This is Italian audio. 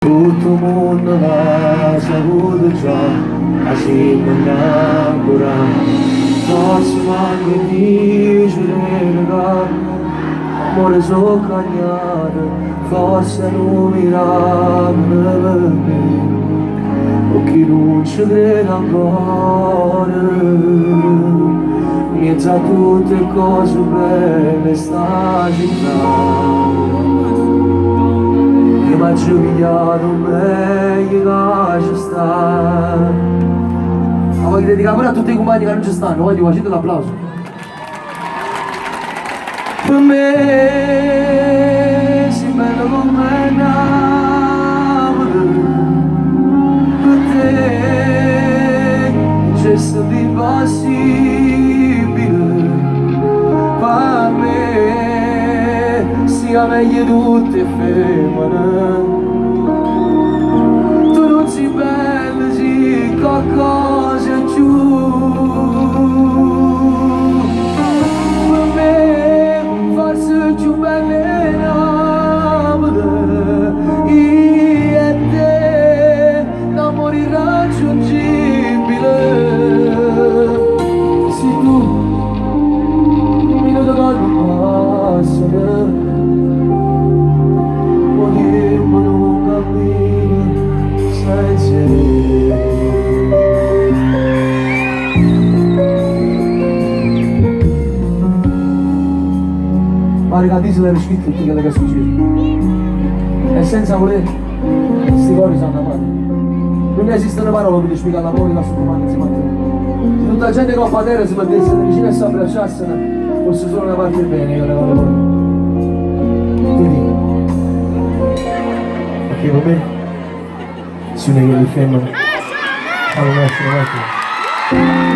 Tutto il mondo l'ha saputo già, così non ancora. Forse manco dice verità, amore so cagnato, forse non miracolo per me, o chi non ci crede ancora. Mezzo a tutte cose belle sta città, io mi ci pigliato meglio che ci sta. Ma voglio dedicare pure a tutti i compagni che non ci stanno, voglio facete l'applauso. Per me sei bello come Napoli, per te c'è stato impossibile, per me sia meglio tutte femmine. Tu non sei bella, sì, qualcosa in più. Per me forse più bella è Napoli, io e te, l'amore irraggiungibile. Sei tu, un minuto che non passa, potremmo non capire senza te. Ma ragazzi, se l'hai scritto tutti quelli che succedono e senza voler questi cori sono amati. Non esistono parole per spiegare l'amore che sto umano insieme a te. Se tutta la gente che va a terra si mettesse vicino e si abbracciassero, fosse solo una parte del bene, io regalo loro. Ti dico, perché per me si une che li femmine fanno nascere un attimo.